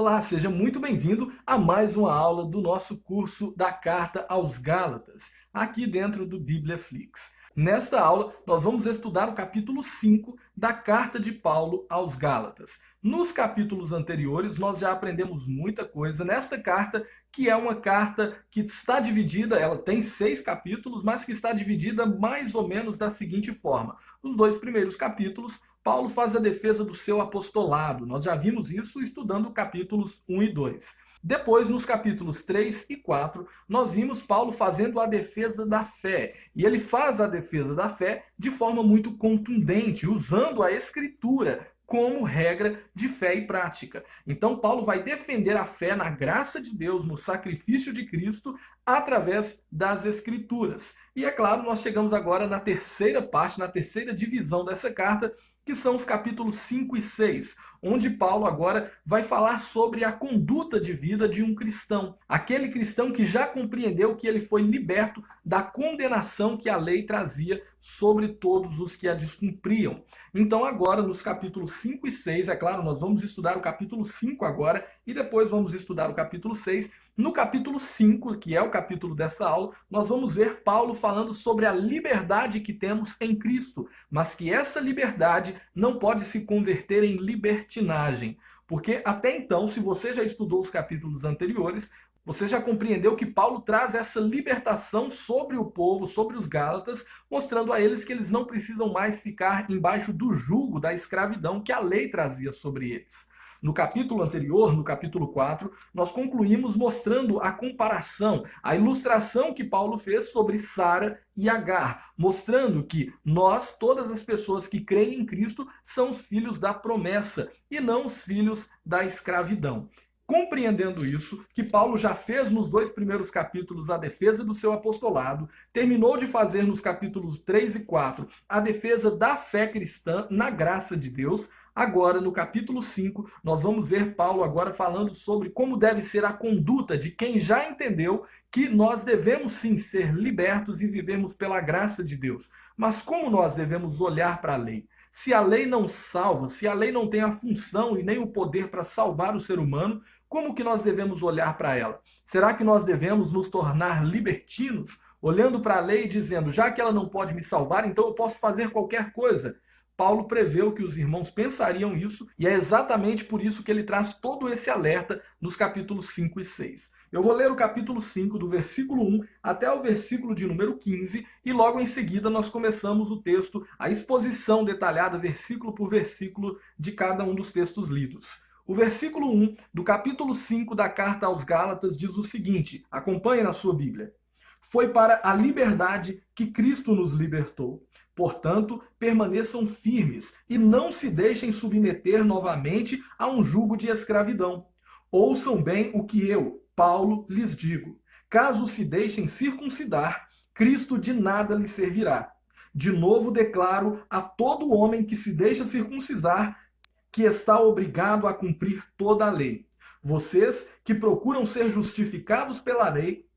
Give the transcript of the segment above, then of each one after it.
Olá, seja muito bem-vindo a mais uma aula do nosso curso da Carta aos Gálatas, aqui dentro do BíbliaFlix. Nesta aula, nós vamos estudar o capítulo 5 da Carta de Paulo aos Gálatas. Nos capítulos anteriores, nós já aprendemos muita coisa nesta carta, que é uma carta que está dividida, ela tem 6 capítulos, mas que está dividida mais ou menos da seguinte forma. Os 2 primeiros capítulos, Paulo faz a defesa do seu apostolado. Nós já vimos isso estudando capítulos 1 e 2. Depois, nos capítulos 3 e 4, nós vimos Paulo fazendo a defesa da fé. E ele faz a defesa da fé de forma muito contundente, usando a Escritura como regra de fé e prática. Então, Paulo vai defender a fé na graça de Deus, no sacrifício de Cristo, através das Escrituras. E é claro, nós chegamos agora na terceira parte, na terceira divisão dessa carta, que são os capítulos 5 e 6, onde Paulo agora vai falar sobre a conduta de vida de um cristão. Aquele cristão que já compreendeu que ele foi liberto da condenação que a lei trazia sobre todos os que a descumpriam. Então agora, nos capítulos 5 e 6, é claro, nós vamos estudar o capítulo 5 agora, e depois vamos estudar o capítulo 6. No capítulo 5, que é o capítulo dessa aula, nós vamos ver Paulo falando sobre a liberdade que temos em Cristo, mas que essa liberdade não pode se converter em libertinagem. Porque até então, se você já estudou os capítulos anteriores, você já compreendeu que Paulo traz essa libertação sobre o povo, sobre os Gálatas, mostrando a eles que eles não precisam mais ficar embaixo do jugo da escravidão que a lei trazia sobre eles. No capítulo anterior, no capítulo 4, nós concluímos mostrando a comparação, a ilustração que Paulo fez sobre Sara e Agar, mostrando que nós, todas as pessoas que creem em Cristo, são os filhos da promessa e não os filhos da escravidão. Compreendendo isso, que Paulo já fez nos 2 primeiros capítulos a defesa do seu apostolado, terminou de fazer nos capítulos 3 e 4 a defesa da fé cristã na graça de Deus. Agora, no capítulo 5, nós vamos ver Paulo agora falando sobre como deve ser a conduta de quem já entendeu que nós devemos sim ser libertos e vivermos pela graça de Deus. Mas como nós devemos olhar para a lei? Se a lei não salva, se a lei não tem a função e nem o poder para salvar o ser humano, como que nós devemos olhar para ela? Será que nós devemos nos tornar libertinos, olhando para a lei e dizendo, já que ela não pode me salvar, então eu posso fazer qualquer coisa? Paulo preveu que os irmãos pensariam isso, e é exatamente por isso que ele traz todo esse alerta nos capítulos 5 e 6. Eu vou ler o capítulo 5, do versículo 1 até o versículo de número 15, e logo em seguida nós começamos o texto, a exposição detalhada, versículo por versículo, de cada um dos textos lidos. O versículo 1 do capítulo 5 da carta aos Gálatas diz o seguinte, acompanhe na sua Bíblia. Foi para a liberdade que Cristo nos libertou. Portanto, permaneçam firmes e não se deixem submeter novamente a um jugo de escravidão. Ouçam bem o que eu, Paulo, lhes digo. Caso se deixem circuncidar, Cristo de nada lhes servirá. De novo declaro a todo homem que se deixa circuncidar que está obrigado a cumprir toda a lei. Vocês que procuram ser justificados pela lei,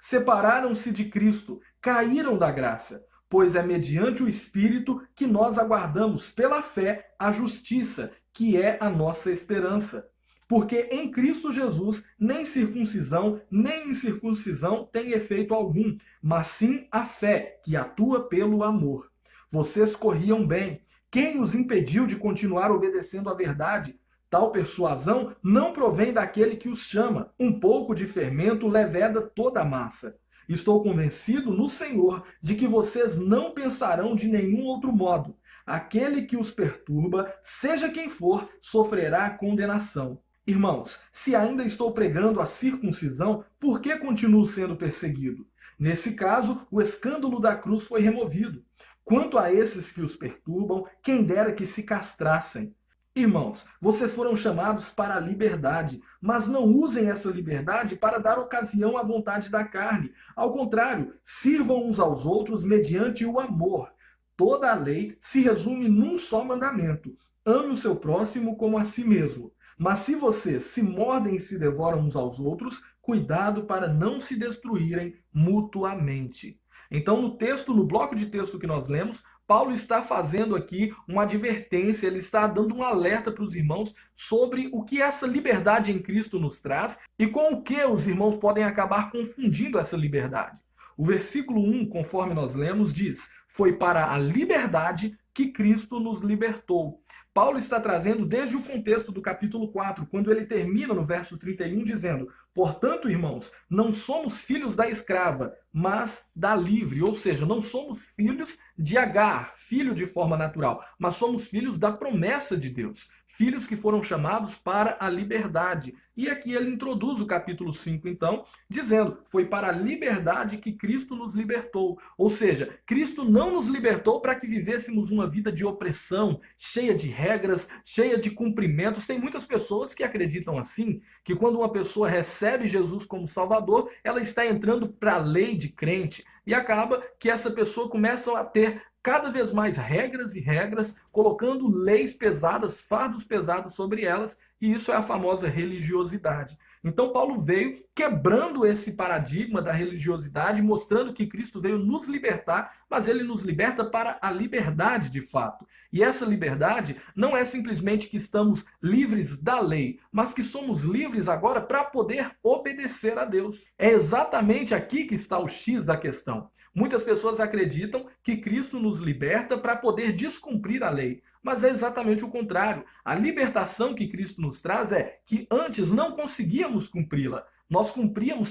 separaram-se de Cristo, caíram da graça. Pois é mediante o Espírito que nós aguardamos pela fé a justiça, que é a nossa esperança. Porque em Cristo Jesus nem circuncisão, nem incircuncisão tem efeito algum, mas sim a fé, que atua pelo amor. Vocês corriam bem. Quem os impediu de continuar obedecendo à verdade? Tal persuasão não provém daquele que os chama. Um pouco de fermento leveda toda a massa. Estou convencido no Senhor de que vocês não pensarão de nenhum outro modo. Aquele que os perturba, seja quem for, sofrerá condenação. Irmãos, se ainda estou pregando a circuncisão, por que continuo sendo perseguido? Nesse caso, o escândalo da cruz foi removido. Quanto a esses que os perturbam, quem dera que se castrassem. Irmãos, vocês foram chamados para a liberdade, mas não usem essa liberdade para dar ocasião à vontade da carne. Ao contrário, sirvam uns aos outros mediante o amor. Toda a lei se resume num só mandamento: ame o seu próximo como a si mesmo. Mas se vocês se mordem e se devoram uns aos outros, cuidado para não se destruírem mutuamente. Então, no texto, no bloco de texto que nós lemos, Paulo está fazendo aqui uma advertência, ele está dando um alerta para os irmãos sobre o que essa liberdade em Cristo nos traz e com o que os irmãos podem acabar confundindo essa liberdade. O versículo 1, conforme nós lemos, diz: foi para a liberdade que Cristo nos libertou. Paulo está trazendo desde o contexto do capítulo 4, quando ele termina no verso 31, dizendo: portanto, irmãos, não somos filhos da escrava, mas da livre. Ou seja, não somos filhos de Agar, filho de forma natural, mas somos filhos da promessa de Deus. Filhos que foram chamados para a liberdade. E aqui ele introduz o capítulo 5, então, dizendo: foi para a liberdade que Cristo nos libertou. Ou seja, Cristo não nos libertou para que vivêssemos uma vida de opressão, cheia de regras, cheia de cumprimentos. Tem muitas pessoas que acreditam assim, que quando uma pessoa recebe Jesus como Salvador, ela está entrando para a lei de crente. E acaba que essa pessoa começa a ter cada vez mais regras e regras, colocando leis pesadas, fardos pesados sobre elas, e isso é a famosa religiosidade. Então Paulo veio quebrando esse paradigma da religiosidade, mostrando que Cristo veio nos libertar, mas ele nos liberta para a liberdade de fato. E essa liberdade não é simplesmente que estamos livres da lei, mas que somos livres agora para poder obedecer a Deus. É exatamente aqui que está o X da questão. Muitas pessoas acreditam que Cristo nos liberta para poder descumprir a lei. Mas é exatamente o contrário. A libertação que Cristo nos traz é que antes não conseguíamos cumpri-la. Nós cumpríamos,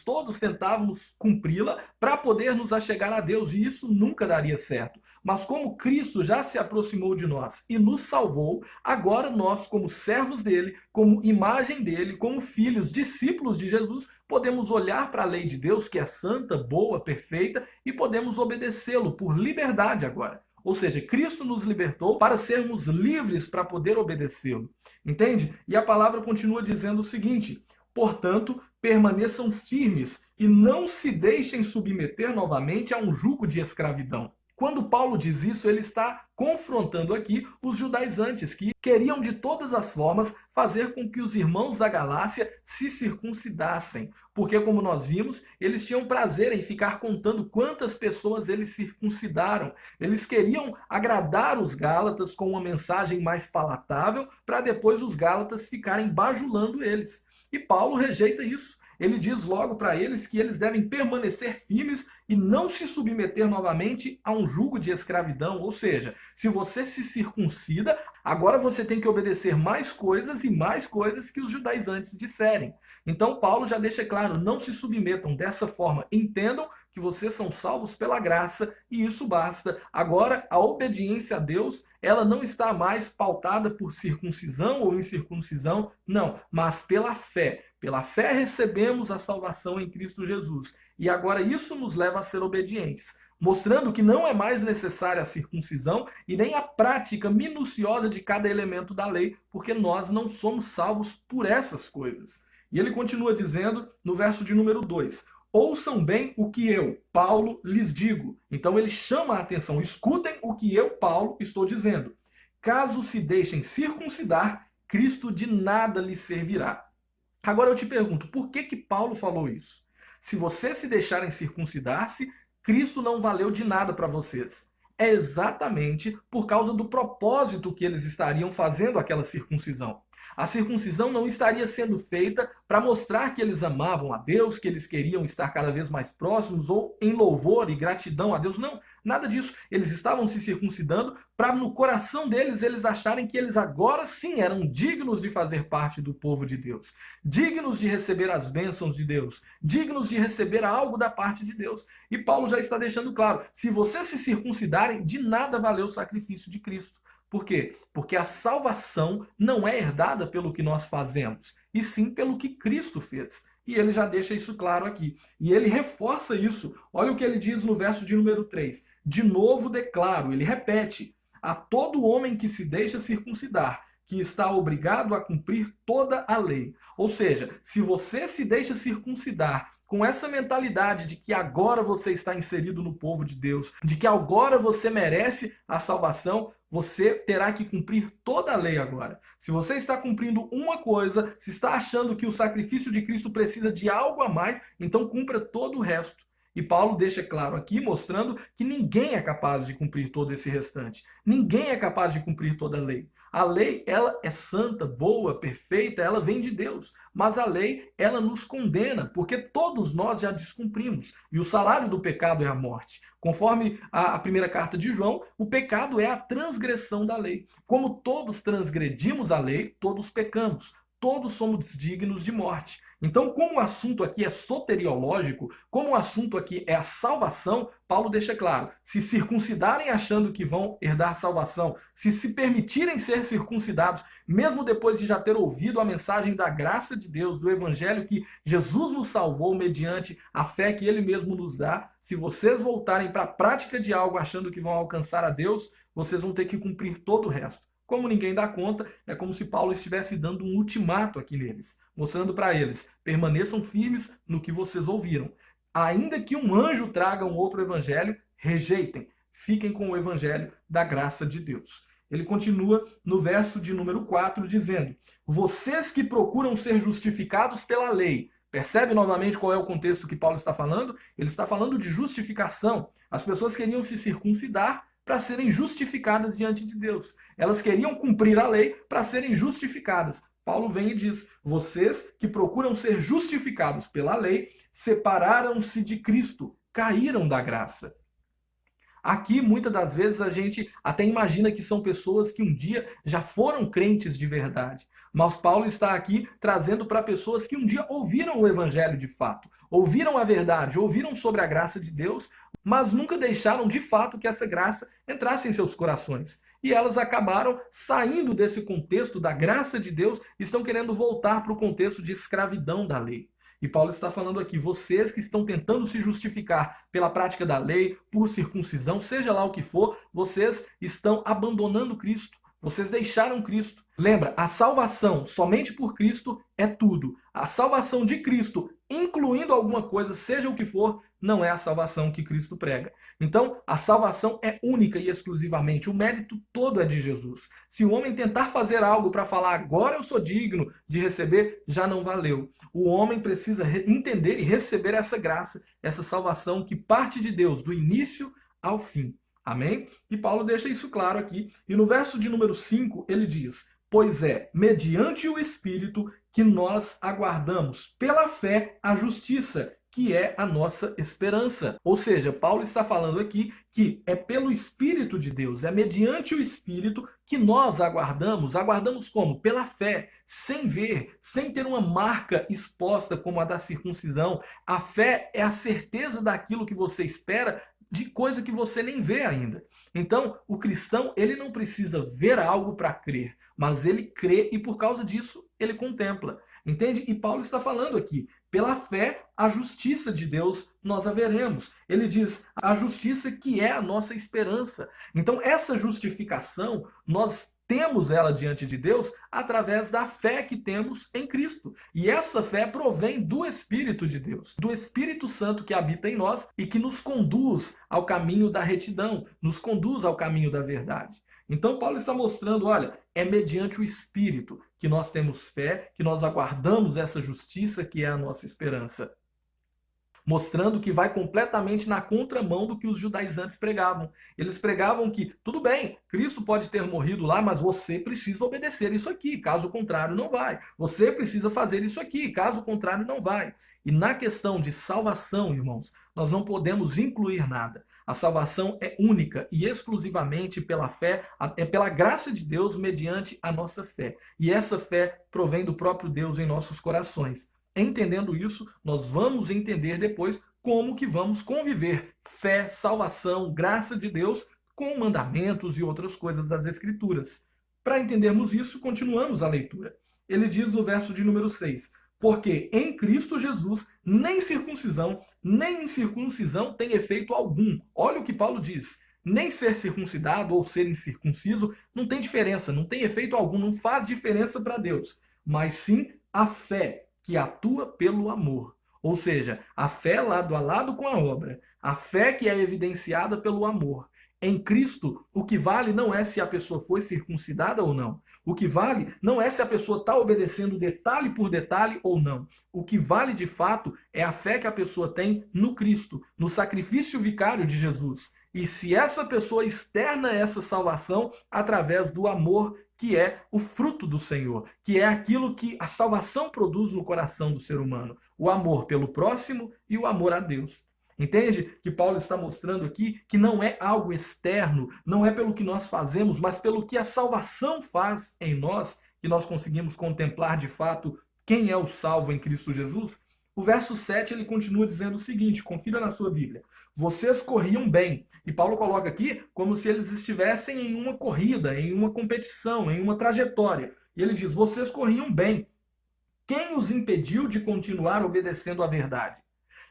todos tentávamos cumpri-la para poder nos achegar a Deus, e isso nunca daria certo. Mas como Cristo já se aproximou de nós e nos salvou, agora nós, como servos dele, como imagem dele, como filhos, discípulos de Jesus, podemos olhar para a lei de Deus, que é santa, boa, perfeita, e podemos obedecê-lo por liberdade agora. Ou seja, Cristo nos libertou para sermos livres para poder obedecê-lo. Entende? E a palavra continua dizendo o seguinte: portanto, permaneçam firmes e não se deixem submeter novamente a um jugo de escravidão. Quando Paulo diz isso, ele está confrontando aqui os judaizantes, que queriam de todas as formas fazer com que os irmãos da Galácia se circuncidassem. Porque, como nós vimos, eles tinham prazer em ficar contando quantas pessoas eles circuncidaram. Eles queriam agradar os Gálatas com uma mensagem mais palatável, para depois os Gálatas ficarem bajulando eles. E Paulo rejeita isso. Ele diz logo para eles que eles devem permanecer firmes e não se submeter novamente a um jugo de escravidão. Ou seja, se você se circuncida, agora você tem que obedecer mais coisas e mais coisas que os judaizantes disserem. Então Paulo já deixa claro: não se submetam dessa forma. Entendam que vocês são salvos pela graça e isso basta. Agora, a obediência a Deus, ela não está mais pautada por circuncisão ou incircuncisão, não, mas pela fé. Pela fé recebemos a salvação em Cristo Jesus. E agora isso nos leva a ser obedientes, mostrando que não é mais necessária a circuncisão e nem a prática minuciosa de cada elemento da lei, porque nós não somos salvos por essas coisas. E ele continua dizendo no verso de número 2: ouçam bem o que eu, Paulo, lhes digo. Então ele chama a atenção: escutem o que eu, Paulo, estou dizendo. Caso se deixem circuncidar, Cristo de nada lhes servirá. Agora eu te pergunto, por que Paulo falou isso? Se vocês se deixarem circuncidar-se, Cristo não valeu de nada para vocês. É exatamente por causa do propósito que eles estariam fazendo aquela circuncisão. A circuncisão não estaria sendo feita para mostrar que eles amavam a Deus, que eles queriam estar cada vez mais próximos ou em louvor e gratidão a Deus. Não, nada disso. Eles estavam se circuncidando para no coração deles eles acharem que eles agora sim eram dignos de fazer parte do povo de Deus, dignos de receber as bênçãos de Deus, dignos de receber algo da parte de Deus. E Paulo já está deixando claro: se vocês se circuncidarem, de nada valeu o sacrifício de Cristo. Por quê? Porque a salvação não é herdada pelo que nós fazemos, e sim pelo que Cristo fez. E ele já deixa isso claro aqui. E ele reforça isso. Olha o que ele diz no verso de número 3. De novo declaro, ele repete: a todo homem que se deixa circuncidar, que está obrigado a cumprir toda a lei. Ou seja, se você se deixa circuncidar com essa mentalidade de que agora você está inserido no povo de Deus, de que agora você merece a salvação, você terá que cumprir toda a lei agora. Se você está cumprindo uma coisa, se está achando que o sacrifício de Cristo precisa de algo a mais, então cumpra todo o resto. E Paulo deixa claro aqui, mostrando que ninguém é capaz de cumprir todo esse restante. Ninguém é capaz de cumprir toda a lei. A lei, ela é santa, boa, perfeita, ela vem de Deus. Mas a lei, ela nos condena, porque todos nós já descumprimos. E o salário do pecado é a morte. Conforme a primeira carta de João, o pecado é a transgressão da lei. Como todos transgredimos a lei, todos pecamos. Todos somos dignos de morte. Então, como o assunto aqui é soteriológico, como o assunto aqui é a salvação, Paulo deixa claro, se circuncidarem achando que vão herdar salvação, se permitirem ser circuncidados, mesmo depois de já ter ouvido a mensagem da graça de Deus, do evangelho que Jesus nos salvou mediante a fé que ele mesmo nos dá, se vocês voltarem para a prática de algo achando que vão alcançar a Deus, vocês vão ter que cumprir todo o resto. Como ninguém dá conta, é como se Paulo estivesse dando um ultimato aqui neles, mostrando para eles, permaneçam firmes no que vocês ouviram. Ainda que um anjo traga um outro evangelho, rejeitem, fiquem com o evangelho da graça de Deus. Ele continua no verso de número 4, dizendo, vocês que procuram ser justificados pela lei. Percebe novamente qual é o contexto que Paulo está falando? Ele está falando de justificação. As pessoas queriam se circuncidar para serem justificadas diante de Deus. Elas queriam cumprir a lei para serem justificadas. Paulo vem e diz, vocês que procuram ser justificados pela lei, separaram-se de Cristo, caíram da graça. Aqui, muitas das vezes, a gente até imagina que são pessoas que um dia já foram crentes de verdade. Mas Paulo está aqui trazendo para pessoas que um dia ouviram o evangelho de fato, ouviram a verdade, ouviram sobre a graça de Deus, mas nunca deixaram de fato que essa graça entrasse em seus corações. E elas acabaram saindo desse contexto da graça de Deus e estão querendo voltar para o contexto de escravidão da lei. E Paulo está falando aqui, vocês que estão tentando se justificar pela prática da lei, por circuncisão, seja lá o que for, vocês estão abandonando Cristo. Vocês deixaram Cristo. Lembra, a salvação somente por Cristo é tudo. A salvação de Cristo, incluindo alguma coisa, seja o que for, não é a salvação que Cristo prega. Então, a salvação é única e exclusivamente, o mérito todo é de Jesus. Se o homem tentar fazer algo para falar, agora eu sou digno de receber, já não valeu. O homem precisa entender e receber essa graça, essa salvação que parte de Deus, do início ao fim. Amém? E Paulo deixa isso claro aqui. E no verso de número 5, ele diz, pois é, mediante o Espírito que nós aguardamos pela fé a justiça, que é a nossa esperança. Ou seja, Paulo está falando aqui que é pelo Espírito de Deus, é mediante o Espírito que nós aguardamos. Aguardamos como? Pela fé, sem ver, sem ter uma marca exposta como a da circuncisão. A fé é a certeza daquilo que você espera, de coisa que você nem vê ainda. Então, o cristão, ele não precisa ver algo para crer, mas ele crê e por causa disso ele contempla. Entende? E Paulo está falando aqui, pela fé, a justiça de Deus nós a veremos. Ele diz, a justiça que é a nossa esperança. Então, essa justificação, nós temos ela diante de Deus através da fé que temos em Cristo. E essa fé provém do Espírito de Deus, do Espírito Santo que habita em nós e que nos conduz ao caminho da retidão, nos conduz ao caminho da verdade. Então Paulo está mostrando, olha, é mediante o Espírito que nós temos fé, que nós aguardamos essa justiça que é a nossa esperança. Mostrando que vai completamente na contramão do que os judaizantes pregavam. Eles pregavam que, tudo bem, Cristo pode ter morrido lá, mas você precisa obedecer isso aqui, caso contrário não vai. Você precisa fazer isso aqui, caso contrário não vai. E na questão de salvação, irmãos, nós não podemos incluir nada. A salvação é única e exclusivamente pela fé, é pela graça de Deus mediante a nossa fé. E essa fé provém do próprio Deus em nossos corações. Entendendo isso, nós vamos entender depois como que vamos conviver fé, salvação, graça de Deus com mandamentos e outras coisas das Escrituras. Para entendermos isso, continuamos a leitura. Ele diz no verso de número 6, porque em Cristo Jesus nem circuncisão, nem incircuncisão tem efeito algum. Olha o que Paulo diz. Nem ser circuncidado ou ser incircunciso não tem diferença, não tem efeito algum, não faz diferença para Deus. Mas sim a fé, que atua pelo amor. Ou seja, a fé lado a lado com a obra. A fé que é evidenciada pelo amor. Em Cristo, o que vale não é se a pessoa foi circuncidada ou não. O que vale não é se a pessoa está obedecendo detalhe por detalhe ou não. O que vale de fato é a fé que a pessoa tem no Cristo, no sacrifício vicário de Jesus. E se essa pessoa externa essa salvação através do amor, que é o fruto do Senhor, que é aquilo que a salvação produz no coração do ser humano, o amor pelo próximo e o amor a Deus. Entende que Paulo está mostrando aqui que não é algo externo, não é pelo que nós fazemos, mas pelo que a salvação faz em nós, que nós conseguimos contemplar de fato quem é o salvo em Cristo Jesus? O verso 7 ele continua dizendo o seguinte, confira na sua Bíblia. Vocês corriam bem. E Paulo coloca aqui como se eles estivessem em uma corrida, em uma competição, em uma trajetória. E ele diz, vocês corriam bem. Quem os impediu de continuar obedecendo à verdade?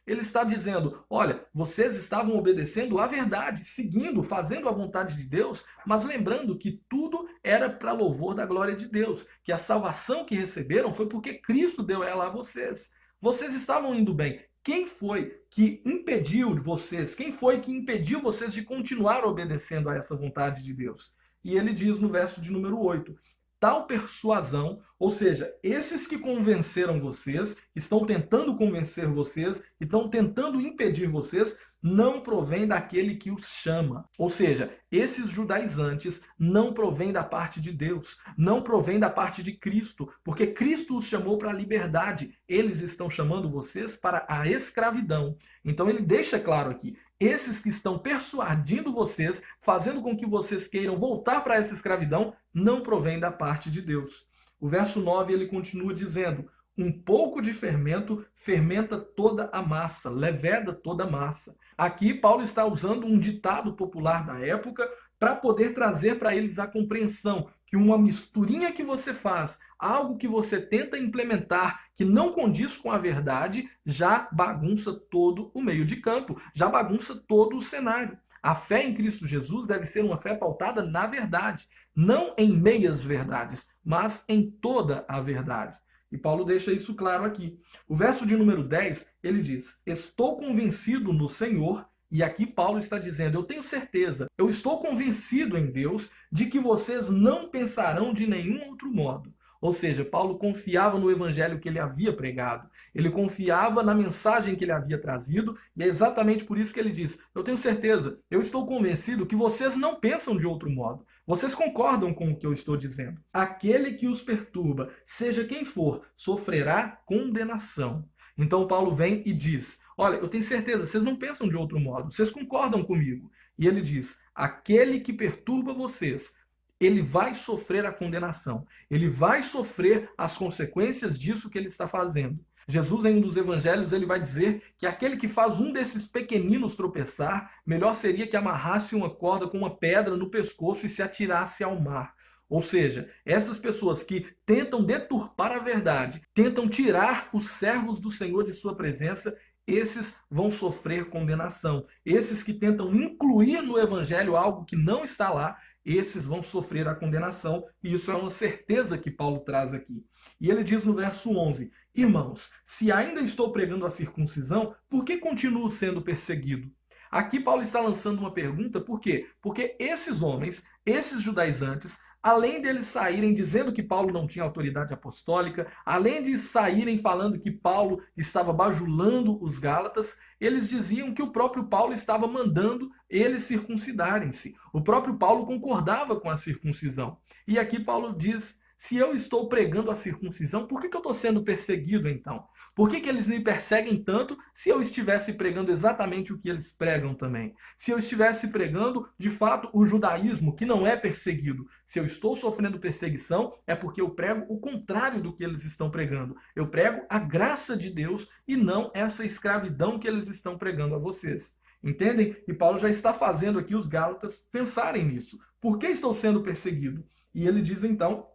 Ele está dizendo, olha, vocês estavam obedecendo à verdade, seguindo, fazendo a vontade de Deus, mas lembrando que tudo era para louvor da glória de Deus, que a salvação que receberam foi porque Cristo deu ela a vocês. Vocês estavam indo bem. Quem foi que impediu vocês? Quem foi que impediu vocês de continuar obedecendo a essa vontade de Deus? E ele diz no verso de número 8, tal persuasão, ou seja, esses que convenceram vocês, estão tentando convencer vocês, estão tentando impedir vocês, não provém daquele que os chama. Ou seja, esses judaizantes não provém da parte de Deus, não provém da parte de Cristo, porque Cristo os chamou para a liberdade. Eles estão chamando vocês para a escravidão. Então ele deixa claro aqui, esses que estão persuadindo vocês, fazendo com que vocês queiram voltar para essa escravidão, não provém da parte de Deus. O verso 9 ele continua dizendo, um pouco de fermento fermenta toda a massa, leveda toda a massa. Aqui Paulo está usando um ditado popular da época para poder trazer para eles a compreensão que uma misturinha que você faz, algo que você tenta implementar que não condiz com a verdade, já bagunça todo o meio de campo, já bagunça todo o cenário. A fé em Cristo Jesus deve ser uma fé pautada na verdade, não em meias verdades, mas em toda a verdade. E Paulo deixa isso claro aqui. O verso de número 10, ele diz, estou convencido no Senhor, e aqui Paulo está dizendo, eu tenho certeza, eu estou convencido em Deus de que vocês não pensarão de nenhum outro modo. Ou seja, Paulo confiava no evangelho que ele havia pregado, ele confiava na mensagem que ele havia trazido, e é exatamente por isso que ele diz, eu tenho certeza, eu estou convencido que vocês não pensam de outro modo. Vocês concordam com o que eu estou dizendo? Aquele que os perturba, seja quem for, sofrerá condenação. Então Paulo vem e diz, olha, eu tenho certeza, vocês não pensam de outro modo, vocês concordam comigo. E ele diz, aquele que perturba vocês, ele vai sofrer a condenação, ele vai sofrer as consequências disso que ele está fazendo. Jesus, em um dos evangelhos, ele vai dizer que aquele que faz um desses pequeninos tropeçar, melhor seria que amarrasse uma corda com uma pedra no pescoço e se atirasse ao mar. Ou seja, essas pessoas que tentam deturpar a verdade, tentam tirar os servos do Senhor de sua presença, esses vão sofrer condenação. Esses que tentam incluir no evangelho algo que não está lá, esses vão sofrer a condenação, e isso é uma certeza que Paulo traz aqui. E ele diz no verso 11, irmãos, se ainda estou pregando a circuncisão, por que continuo sendo perseguido? Aqui Paulo está lançando uma pergunta, por quê? Porque esses homens, esses judaizantes, além deles saírem dizendo que Paulo não tinha autoridade apostólica, além de saírem falando que Paulo estava bajulando os Gálatas, eles diziam que o próprio Paulo estava mandando eles circuncidarem-se. O próprio Paulo concordava com a circuncisão. E aqui Paulo diz, se eu estou pregando a circuncisão, por que eu estou sendo perseguido então? Por que eles me perseguem tanto se eu estivesse pregando exatamente o que eles pregam também? Se eu estivesse pregando, de fato, o judaísmo, que não é perseguido. Se eu estou sofrendo perseguição, é porque eu prego o contrário do que eles estão pregando. Eu prego a graça de Deus e não essa escravidão que eles estão pregando a vocês. Entendem? E Paulo já está fazendo aqui os Gálatas pensarem nisso. Por que estou sendo perseguido? E ele diz então,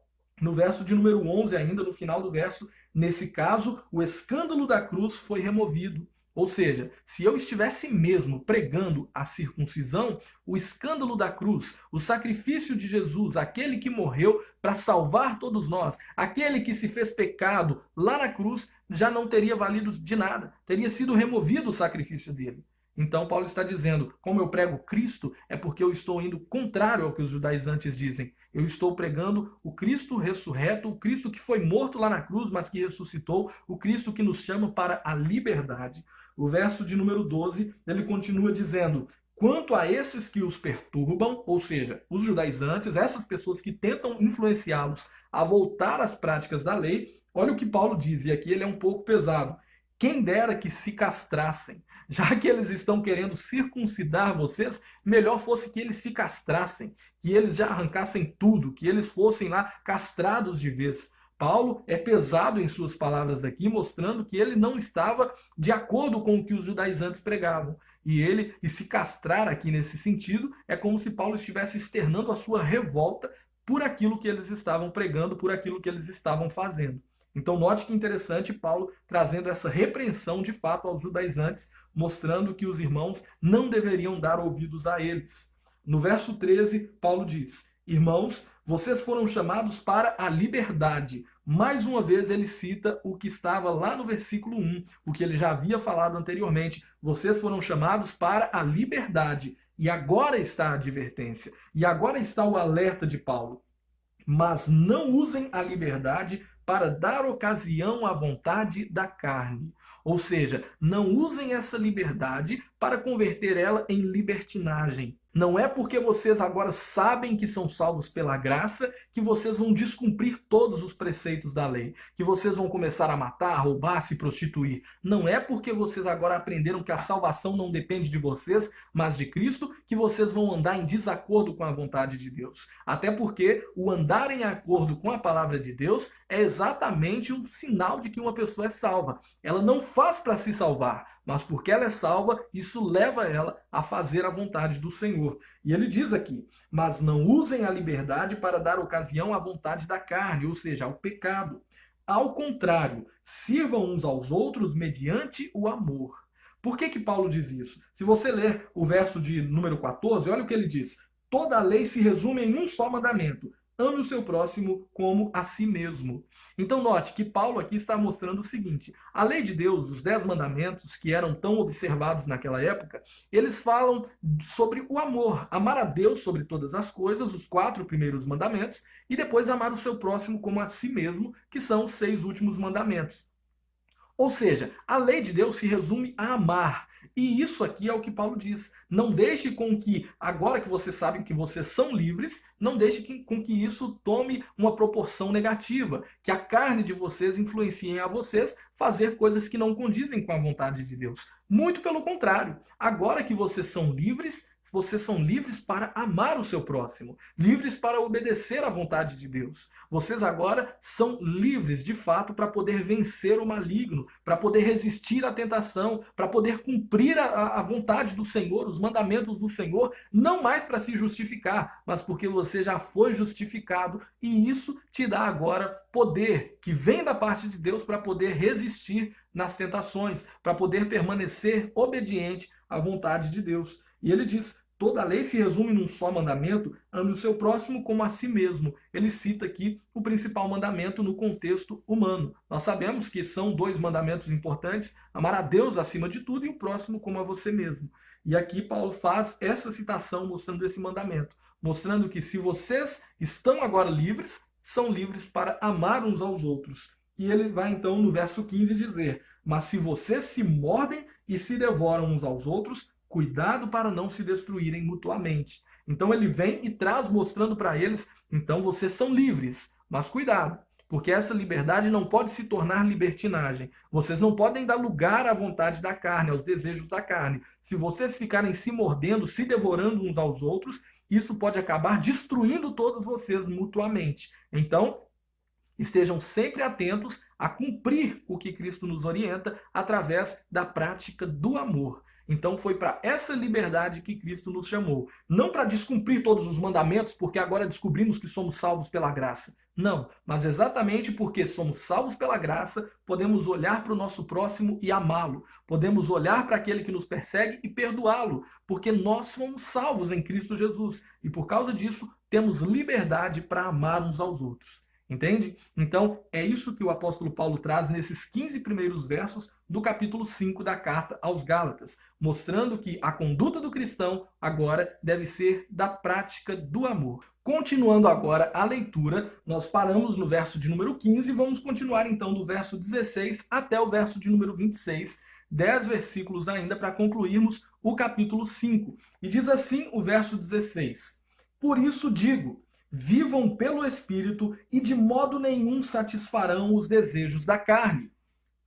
no verso de número 11 ainda, no final do verso, nesse caso, o escândalo da cruz foi removido. Ou seja, se eu estivesse mesmo pregando a circuncisão, o escândalo da cruz, o sacrifício de Jesus, aquele que morreu para salvar todos nós, aquele que se fez pecado lá na cruz, já não teria valido de nada. Teria sido removido o sacrifício dele. Então Paulo está dizendo, como eu prego Cristo, é porque eu estou indo contrário ao que os judaizantes dizem. Eu estou pregando o Cristo ressurreto, o Cristo que foi morto lá na cruz, mas que ressuscitou, o Cristo que nos chama para a liberdade. O verso de número 12, ele continua dizendo: quanto a esses que os perturbam, ou seja, os judaizantes, essas pessoas que tentam influenciá-los a voltar às práticas da lei, olha o que Paulo diz, e aqui ele é um pouco pesado. Quem dera que se castrassem. Já que eles estão querendo circuncidar vocês, melhor fosse que eles se castrassem, que eles já arrancassem tudo, que eles fossem lá castrados de vez. Paulo é pesado em suas palavras aqui, mostrando que ele não estava de acordo com o que os judaizantes pregavam. E se castrar aqui nesse sentido, é como se Paulo estivesse externando a sua revolta por aquilo que eles estavam pregando, por aquilo que eles estavam fazendo. Então note que interessante Paulo trazendo essa repreensão de fato aos judaizantes, mostrando que os irmãos não deveriam dar ouvidos a eles. No verso 13, Paulo diz: irmãos, vocês foram chamados para a liberdade. Mais uma vez ele cita o que estava lá no versículo 1, o que ele já havia falado anteriormente. Vocês foram chamados para a liberdade. E agora está a advertência. E agora está o alerta de Paulo. Mas não usem a liberdade para dar ocasião à vontade da carne. Ou seja, não usem essa liberdade para converter ela em libertinagem. Não é porque vocês agora sabem que são salvos pela graça que vocês vão descumprir todos os preceitos da lei, que vocês vão começar a matar, roubar, se prostituir. Não é porque vocês agora aprenderam que a salvação não depende de vocês, mas de Cristo, que vocês vão andar em desacordo com a vontade de Deus. Até porque o andar em acordo com a palavra de Deus é exatamente um sinal de que uma pessoa é salva. Ela não faz para se salvar, mas porque ela é salva, isso leva ela a fazer a vontade do Senhor. E ele diz aqui: mas não usem a liberdade para dar ocasião à vontade da carne, ou seja, ao pecado. Ao contrário, sirvam uns aos outros mediante o amor. Por que Paulo diz isso? Se você ler o verso de número 14, olha o que ele diz: toda a lei se resume em um só mandamento: ame o seu próximo como a si mesmo. Então note que Paulo aqui está mostrando o seguinte: a lei de Deus, os 10 mandamentos que eram tão observados naquela época, eles falam sobre o amor, amar a Deus sobre todas as coisas, os 4 primeiros mandamentos, e depois amar o seu próximo como a si mesmo, que são os 6 últimos mandamentos. Ou seja, a lei de Deus se resume a amar. E isso aqui é o que Paulo diz. Não deixe com que, agora que vocês sabem que vocês são livres, não deixe com que isso tome uma proporção negativa, que a carne de vocês influencie a vocês fazer coisas que não condizem com a vontade de Deus. Muito pelo contrário. Agora que vocês são livres para amar o seu próximo, livres para obedecer à vontade de Deus. Vocês agora são livres, de fato, para poder vencer o maligno, para poder resistir à tentação, para poder cumprir a vontade do Senhor, os mandamentos do Senhor, não mais para se justificar, mas porque você já foi justificado e isso te dá agora poder que vem da parte de Deus para poder resistir nas tentações, para poder permanecer obediente à vontade de Deus. E ele diz: toda a lei se resume num só mandamento: ame o seu próximo como a si mesmo. Ele cita aqui o principal mandamento no contexto humano. Nós sabemos que são 2 mandamentos importantes: amar a Deus acima de tudo e o próximo como a você mesmo. E aqui Paulo faz essa citação mostrando esse mandamento, mostrando que se vocês estão agora livres, são livres para amar uns aos outros. E ele vai então no verso 15 dizer: mas se vocês se mordem e se devoram uns aos outros, cuidado para não se destruírem mutuamente. Então ele vem e traz mostrando para eles: então vocês são livres, mas cuidado, porque essa liberdade não pode se tornar libertinagem. Vocês não podem dar lugar à vontade da carne, aos desejos da carne. Se vocês ficarem se mordendo, se devorando uns aos outros, isso pode acabar destruindo todos vocês mutuamente. Então, estejam sempre atentos a cumprir o que Cristo nos orienta através da prática do amor. Então foi para essa liberdade que Cristo nos chamou. Não para descumprir todos os mandamentos, porque agora descobrimos que somos salvos pela graça. Não, mas exatamente porque somos salvos pela graça, podemos olhar para o nosso próximo e amá-lo. Podemos olhar para aquele que nos persegue e perdoá-lo, porque nós somos salvos em Cristo Jesus. E por causa disso, temos liberdade para amar uns aos outros. Entende? Então, é isso que o apóstolo Paulo traz nesses 15 primeiros versos do capítulo 5 da carta aos Gálatas, mostrando que a conduta do cristão agora deve ser da prática do amor. Continuando agora a leitura, nós paramos no verso de número 15 e vamos continuar então do verso 16 até o verso de número 26, 10 versículos ainda para concluirmos o capítulo 5. E diz assim o verso 16: Por isso digo, vivam pelo Espírito e de modo nenhum satisfarão os desejos da carne.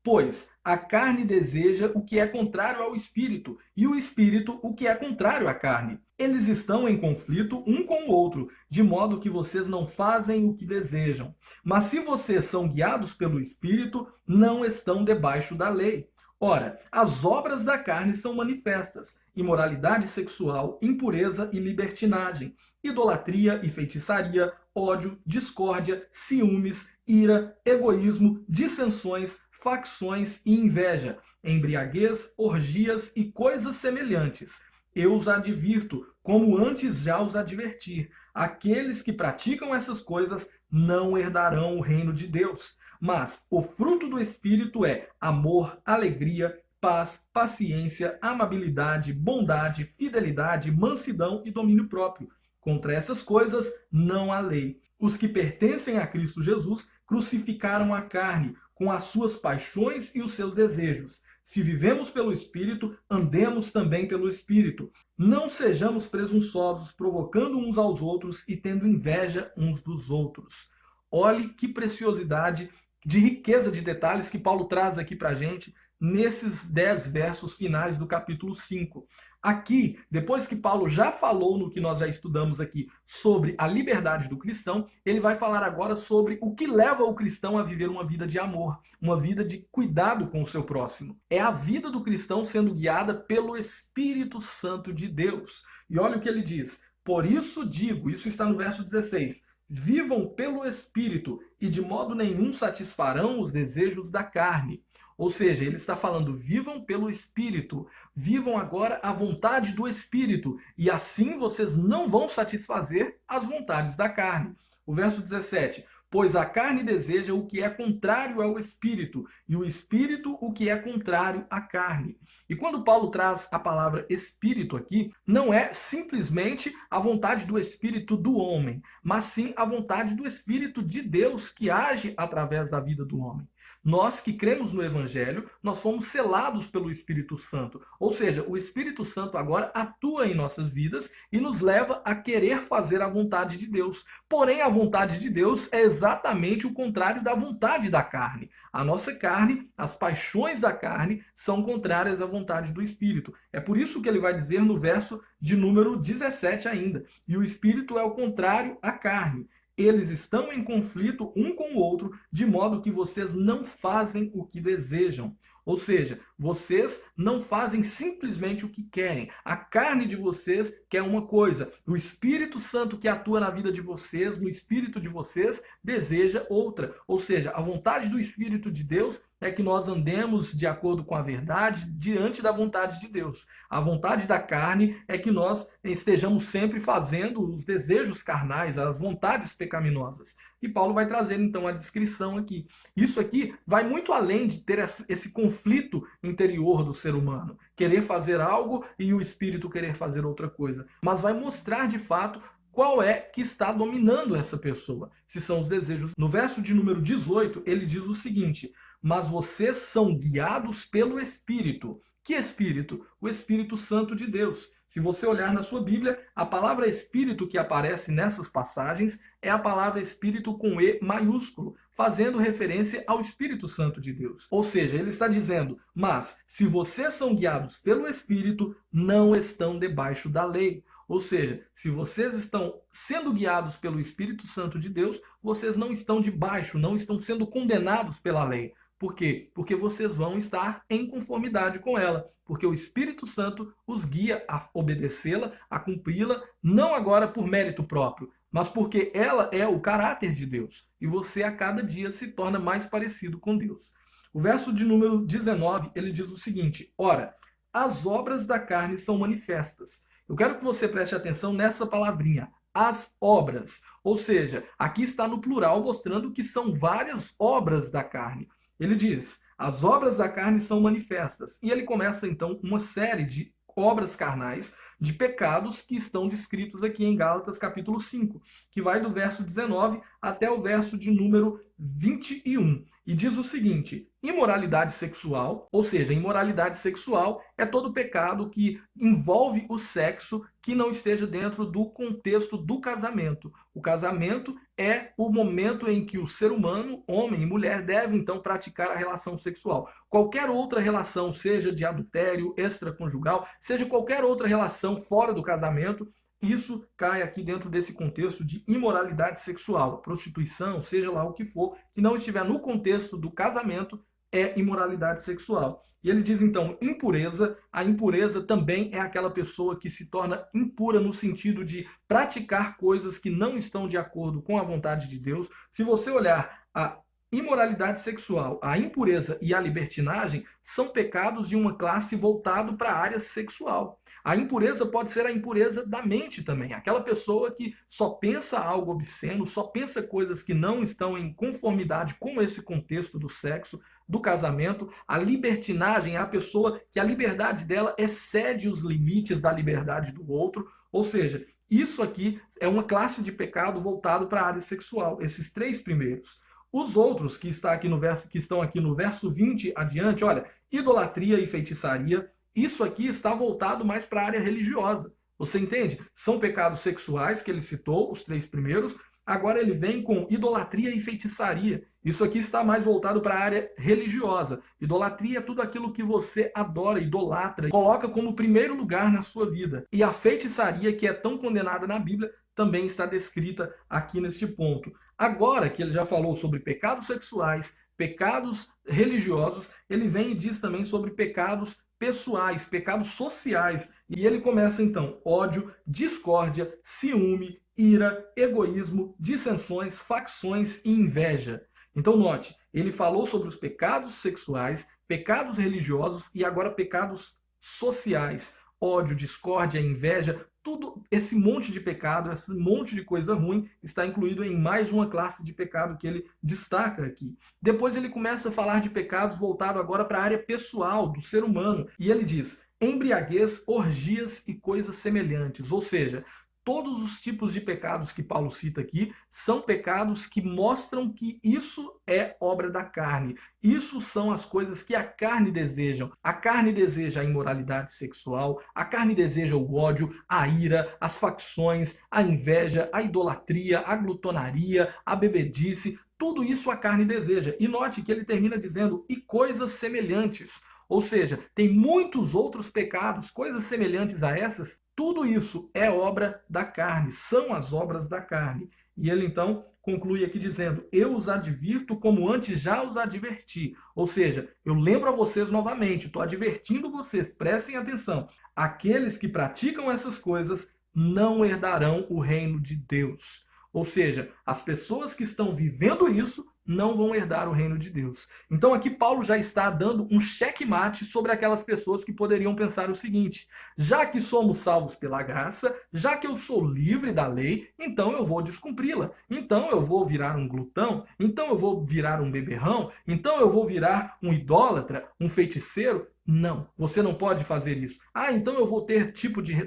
Pois a carne deseja o que é contrário ao Espírito, e o Espírito o que é contrário à carne. Eles estão em conflito um com o outro, de modo que vocês não fazem o que desejam. Mas se vocês são guiados pelo Espírito, não estão debaixo da lei. Ora, as obras da carne são manifestas: imoralidade sexual, impureza e libertinagem, idolatria e feitiçaria, ódio, discórdia, ciúmes, ira, egoísmo, dissensões, facções e inveja, embriaguez, orgias e coisas semelhantes. Eu os advirto, como antes já os adverti: aqueles que praticam essas coisas não herdarão o reino de Deus. Mas o fruto do Espírito é amor, alegria, paz, paciência, amabilidade, bondade, fidelidade, mansidão e domínio próprio. Contra essas coisas não há lei. Os que pertencem a Cristo Jesus crucificaram a carne, com as suas paixões e os seus desejos. Se vivemos pelo Espírito, andemos também pelo Espírito. Não sejamos presunçosos, provocando uns aos outros e tendo inveja uns dos outros. Olhe que preciosidade de riqueza de detalhes que Paulo traz aqui para a gente nesses 10 versos finais do capítulo 5. Aqui, depois que Paulo já falou no que nós já estudamos aqui sobre a liberdade do cristão, ele vai falar agora sobre o que leva o cristão a viver uma vida de amor, uma vida de cuidado com o seu próximo. É a vida do cristão sendo guiada pelo Espírito Santo de Deus. E olha o que ele diz: por isso digo, isso está no verso 16, vivam pelo Espírito e de modo nenhum satisfarão os desejos da carne. Ou seja, ele está falando, vivam pelo Espírito, vivam agora a vontade do Espírito, e assim vocês não vão satisfazer as vontades da carne. O verso 17, pois a carne deseja o que é contrário ao Espírito, e o Espírito o que é contrário à carne. E quando Paulo traz a palavra Espírito aqui, não é simplesmente a vontade do Espírito do homem, mas sim a vontade do Espírito de Deus que age através da vida do homem. Nós que cremos no Evangelho, nós fomos selados pelo Espírito Santo. Ou seja, o Espírito Santo agora atua em nossas vidas e nos leva a querer fazer a vontade de Deus. Porém, a vontade de Deus é exatamente o contrário da vontade da carne. A nossa carne, as paixões da carne, são contrárias à vontade do Espírito. É por isso que ele vai dizer no verso de número 17 ainda: e o Espírito é o contrário à carne. Eles estão em conflito um com o outro, de modo que vocês não fazem o que desejam. Ou seja, vocês não fazem simplesmente o que querem. A carne de vocês quer uma coisa. O Espírito Santo que atua na vida de vocês, no espírito de vocês, deseja outra. Ou seja, a vontade do Espírito de Deus é que nós andemos de acordo com a verdade diante da vontade de Deus. A vontade da carne é que nós estejamos sempre fazendo os desejos carnais, as vontades pecaminosas. E Paulo vai trazer então a descrição aqui. Isso aqui vai muito além de ter esse conflito interior do ser humano, querer fazer algo e o espírito querer fazer outra coisa, mas vai mostrar de fato qual é que está dominando essa pessoa, se são os desejos. No verso de número 18, ele diz o seguinte: mas vocês são guiados pelo Espírito. Que Espírito? O Espírito Santo de Deus. Se você olhar na sua Bíblia, a palavra Espírito que aparece nessas passagens é a palavra Espírito com E maiúsculo, fazendo referência ao Espírito Santo de Deus. Ou seja, ele está dizendo, mas se vocês são guiados pelo Espírito, não estão debaixo da lei. Ou seja, se vocês estão sendo guiados pelo Espírito Santo de Deus, vocês não estão debaixo, não estão sendo condenados pela lei. Por quê? Porque vocês vão estar em conformidade com ela. Porque o Espírito Santo os guia a obedecê-la, a cumpri-la, não agora por mérito próprio, mas porque ela é o caráter de Deus. E você a cada dia se torna mais parecido com Deus. O verso de número 19, ele diz o seguinte: ora, as obras da carne são manifestas. Eu quero que você preste atenção nessa palavrinha, as obras. Ou seja, aqui está no plural, mostrando que são várias obras da carne. Ele diz, as obras da carne são manifestas. E ele começa, então, uma série de obras carnais, de pecados que estão descritos aqui em Gálatas capítulo 5, que vai do verso 19 até o verso de número 21. E diz o seguinte: imoralidade sexual, ou seja, imoralidade sexual é todo pecado que envolve o sexo que não esteja dentro do contexto do casamento. O casamento é o momento em que o ser humano, homem e mulher, deve então praticar a relação sexual. Qualquer outra relação, seja de adultério, extraconjugal, seja qualquer outra relação fora do casamento, isso cai aqui dentro desse contexto de imoralidade sexual. Prostituição, seja lá o que for, que não estiver no contexto do casamento, é imoralidade sexual. E ele diz então, impureza. A impureza também é aquela pessoa que se torna impura no sentido de praticar coisas que não estão de acordo com a vontade de Deus. Se você olhar a imoralidade sexual, a impureza e a libertinagem, são pecados de uma classe voltado para a área sexual. A impureza pode ser a impureza da mente também. Aquela pessoa que só pensa algo obsceno, só pensa coisas que não estão em conformidade com esse contexto do sexo, do casamento. A libertinagem é a pessoa que a liberdade dela excede os limites da liberdade do outro. Ou seja, isso aqui é uma classe de pecado voltado para a área sexual. Esses três primeiros. Os outros que estão aqui no verso 20 adiante, olha, idolatria e feitiçaria. Isso aqui está voltado mais para a área religiosa. Você entende? São pecados sexuais que ele citou, os três primeiros. Agora ele vem com idolatria e feitiçaria. Isso aqui está mais voltado para a área religiosa. Idolatria é tudo aquilo que você adora, idolatra, coloca como primeiro lugar na sua vida. E a feitiçaria, que é tão condenada na Bíblia, também está descrita aqui neste ponto. Agora que ele já falou sobre pecados sexuais, pecados religiosos, ele vem e diz também sobre pecados pessoais, pecados sociais. E ele começa então: ódio, discórdia, ciúme, ira, egoísmo, dissensões, facções e inveja. Então note, ele falou sobre os pecados sexuais, pecados religiosos e agora pecados sociais. Ódio, discórdia, inveja, tudo esse monte de pecado, esse monte de coisa ruim está incluído em mais uma classe de pecado que ele destaca aqui. Depois ele começa a falar de pecados voltado agora para a área pessoal do ser humano. E ele diz: embriaguez, orgias e coisas semelhantes. Ou seja, todos os tipos de pecados que Paulo cita aqui são pecados que mostram que isso é obra da carne. Isso são as coisas que a carne deseja. A carne deseja a imoralidade sexual, a carne deseja o ódio, a ira, as facções, a inveja, a idolatria, a glutonaria, a bebedice. Tudo isso a carne deseja. E note que ele termina dizendo: e coisas semelhantes. Ou seja, tem muitos outros pecados, coisas semelhantes a essas. Tudo isso é obra da carne, são as obras da carne. E ele então conclui aqui dizendo: eu os advirto como antes já os adverti. Ou seja, eu lembro a vocês novamente, estou advertindo vocês, prestem atenção. Aqueles que praticam essas coisas não herdarão o reino de Deus. Ou seja, as pessoas que estão vivendo isso não vão herdar o reino de Deus. Então aqui Paulo já está dando um checkmate sobre aquelas pessoas que poderiam pensar o seguinte: já que somos salvos pela graça, já que eu sou livre da lei, então eu vou descumpri-la. Então eu vou virar um glutão, então eu vou virar um beberrão, então eu vou virar um idólatra, um feiticeiro. Não, você não pode fazer isso. Ah, então eu vou ter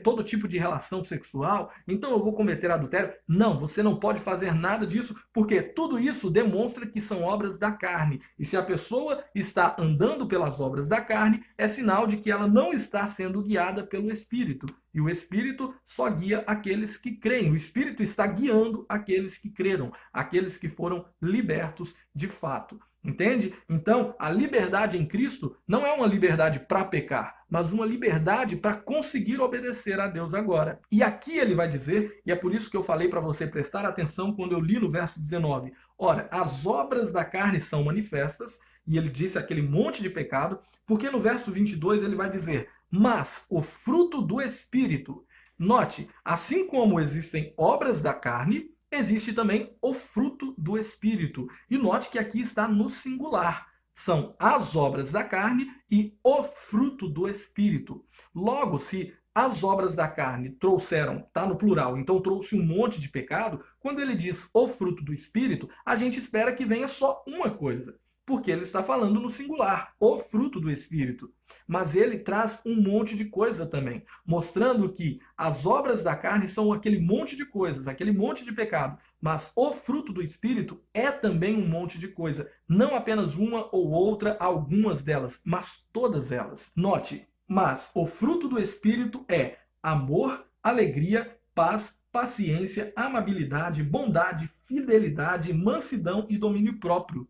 todo tipo de relação sexual, então eu vou cometer adultério. Não, você não pode fazer nada disso, porque tudo isso demonstra que são obras da carne. E se a pessoa está andando pelas obras da carne, é sinal de que ela não está sendo guiada pelo Espírito. E o Espírito só guia aqueles que creem. O Espírito está guiando aqueles que creram, aqueles que foram libertos de fato. Entende? Então, a liberdade em Cristo não é uma liberdade para pecar, mas uma liberdade para conseguir obedecer a Deus agora. E aqui ele vai dizer, e é por isso que eu falei para você prestar atenção quando eu li no verso 19, ora, as obras da carne são manifestas, e ele disse aquele monte de pecado, porque no verso 22 ele vai dizer: mas o fruto do Espírito. Note, assim como existem obras da carne, existe também o fruto do Espírito. E note que aqui está no singular. São as obras da carne e o fruto do Espírito. Logo, se as obras da carne trouxeram, está no plural, então trouxe um monte de pecado, quando ele diz o fruto do Espírito, a gente espera que venha só uma coisa, porque ele está falando no singular, o fruto do Espírito. Mas ele traz um monte de coisa também, mostrando que as obras da carne são aquele monte de coisas, aquele monte de pecado, mas o fruto do Espírito é também um monte de coisa, não apenas uma ou outra, algumas delas, mas todas elas. Note, mas o fruto do Espírito é amor, alegria, paz, paciência, amabilidade, bondade, fidelidade, mansidão e domínio próprio.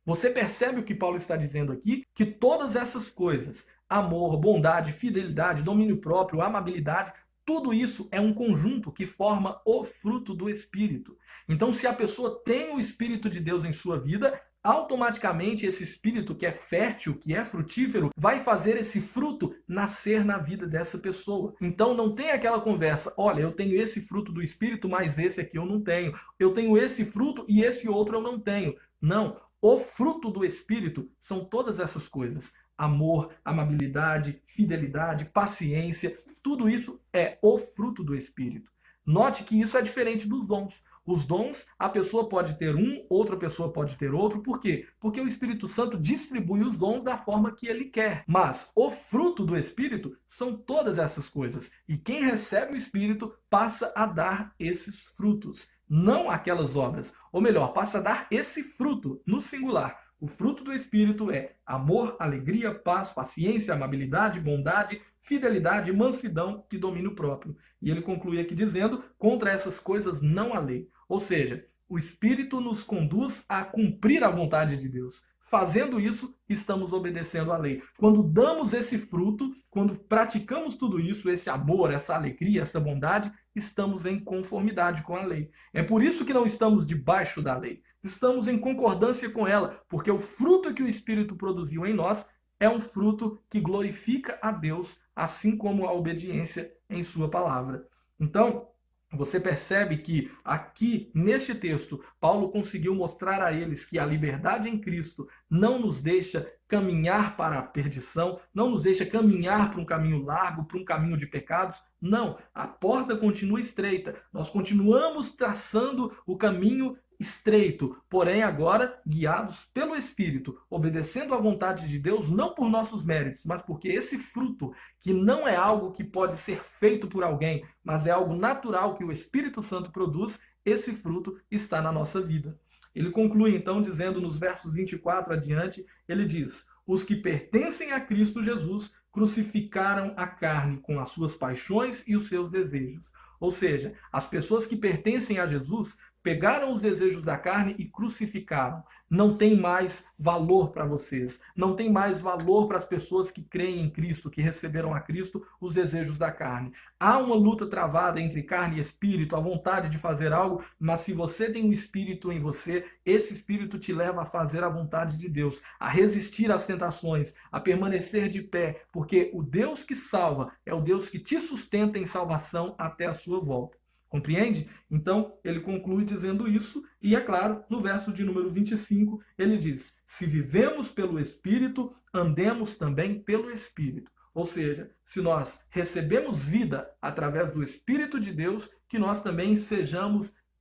Você percebe o que Paulo está dizendo aqui? Que todas essas coisas, amor, bondade, fidelidade, domínio próprio, amabilidade, tudo isso é um conjunto que forma o fruto do Espírito. Então, se a pessoa tem o Espírito de Deus em sua vida, automaticamente esse espírito que é fértil, que é frutífero, vai fazer esse fruto nascer na vida dessa pessoa. Então não tem aquela conversa, olha, eu tenho esse fruto do espírito, mas esse aqui eu não tenho. Eu tenho esse fruto e esse outro eu não tenho. Não, o fruto do espírito são todas essas coisas. Amor, amabilidade, fidelidade, paciência, tudo isso é o fruto do espírito. Note que isso é diferente dos dons. Os dons, a pessoa pode ter um, outra pessoa pode ter outro. Por quê? Porque o Espírito Santo distribui os dons da forma que ele quer. Mas o fruto do Espírito são todas essas coisas. E quem recebe o Espírito passa a dar esses frutos, não aquelas obras. Ou melhor, passa a dar esse fruto no singular. O fruto do Espírito é amor, alegria, paz, paciência, amabilidade, bondade, fidelidade, mansidão e domínio próprio. E ele conclui aqui dizendo, contra essas coisas não há lei. Ou seja, o Espírito nos conduz a cumprir a vontade de Deus. Fazendo isso, estamos obedecendo à lei. Quando damos esse fruto, quando praticamos tudo isso, esse amor, essa alegria, essa bondade, estamos em conformidade com a lei. É por isso que não estamos debaixo da lei. Estamos em concordância com ela, porque o fruto que o Espírito produziu em nós é um fruto que glorifica a Deus, assim como a obediência em sua palavra. Então, você percebe que aqui, neste texto, Paulo conseguiu mostrar a eles que a liberdade em Cristo não nos deixa caminhar para a perdição, não nos deixa caminhar para um caminho largo, para um caminho de pecados. Não, a porta continua estreita. Nós continuamos traçando o caminho estreito, porém agora guiados pelo Espírito, obedecendo à vontade de Deus, não por nossos méritos, mas porque esse fruto, que não é algo que pode ser feito por alguém, mas é algo natural que o Espírito Santo produz, esse fruto está na nossa vida. Ele conclui então dizendo nos versos 24 adiante, ele diz, os que pertencem a Cristo Jesus crucificaram a carne com as suas paixões e os seus desejos. Ou seja, as pessoas que pertencem a Jesus pegaram os desejos da carne e crucificaram. Não tem mais valor para vocês. Não tem mais valor para as pessoas que creem em Cristo, que receberam a Cristo, os desejos da carne. Há uma luta travada entre carne e espírito, a vontade de fazer algo, mas se você tem um espírito em você, esse espírito te leva a fazer a vontade de Deus, a resistir às tentações, a permanecer de pé, porque o Deus que salva é o Deus que te sustenta em salvação até a sua volta. Compreende? Então, ele conclui dizendo isso, e é claro, no verso de número 25, ele diz, se vivemos pelo Espírito, andemos também pelo Espírito. Ou seja, se nós recebemos vida através do Espírito de Deus, que nós também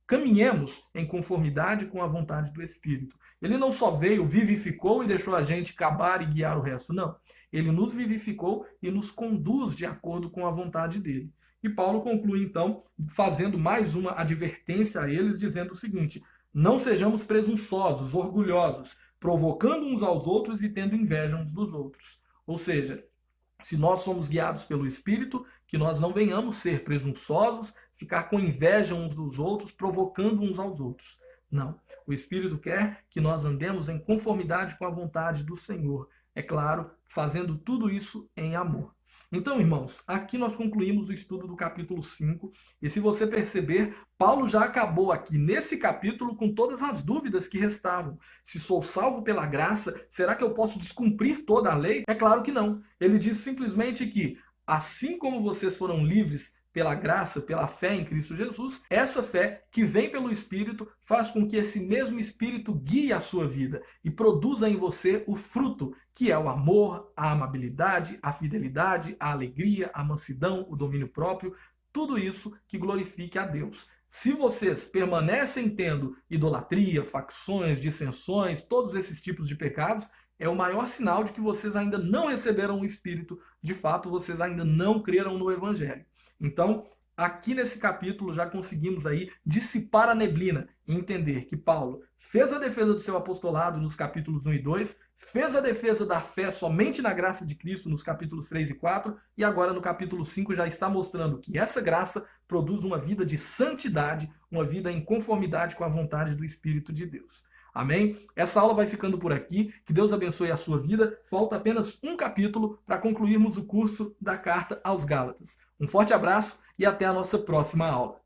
caminhemos em conformidade com a vontade do Espírito. Ele não só veio, vivificou e deixou a gente acabar e guiar o resto, não. Ele nos vivificou e nos conduz de acordo com a vontade dele. E Paulo conclui, então, fazendo mais uma advertência a eles, dizendo o seguinte, não sejamos presunçosos, orgulhosos, provocando uns aos outros e tendo inveja uns dos outros. Ou seja, se nós somos guiados pelo Espírito, que nós não venhamos ser presunçosos, ficar com inveja uns dos outros, provocando uns aos outros. Não. O Espírito quer que nós andemos em conformidade com a vontade do Senhor. É claro, fazendo tudo isso em amor. Então, irmãos, aqui nós concluímos o estudo do capítulo 5, e se você perceber, Paulo já acabou aqui nesse capítulo com todas as dúvidas que restavam. Se sou salvo pela graça, será que eu posso descumprir toda a lei? É claro que não. Ele diz simplesmente que, assim como vocês foram livres pela graça, pela fé em Cristo Jesus, essa fé que vem pelo Espírito faz com que esse mesmo Espírito guie a sua vida e produza em você o fruto, que é o amor, a amabilidade, a fidelidade, a alegria, a mansidão, o domínio próprio, tudo isso que glorifique a Deus. Se vocês permanecem tendo idolatria, facções, dissensões, todos esses tipos de pecados, é o maior sinal de que vocês ainda não receberam o Espírito, de fato, vocês ainda não creram no Evangelho. Então, aqui nesse capítulo já conseguimos aí dissipar a neblina e entender que Paulo fez a defesa do seu apostolado nos capítulos 1 e 2, fez a defesa da fé somente na graça de Cristo nos capítulos 3 e 4, e agora no capítulo 5 já está mostrando que essa graça produz uma vida de santidade, uma vida em conformidade com a vontade do Espírito de Deus. Amém? Essa aula vai ficando por aqui. Que Deus abençoe a sua vida. Falta apenas um capítulo para concluirmos o curso da Carta aos Gálatas. Um forte abraço e até a nossa próxima aula.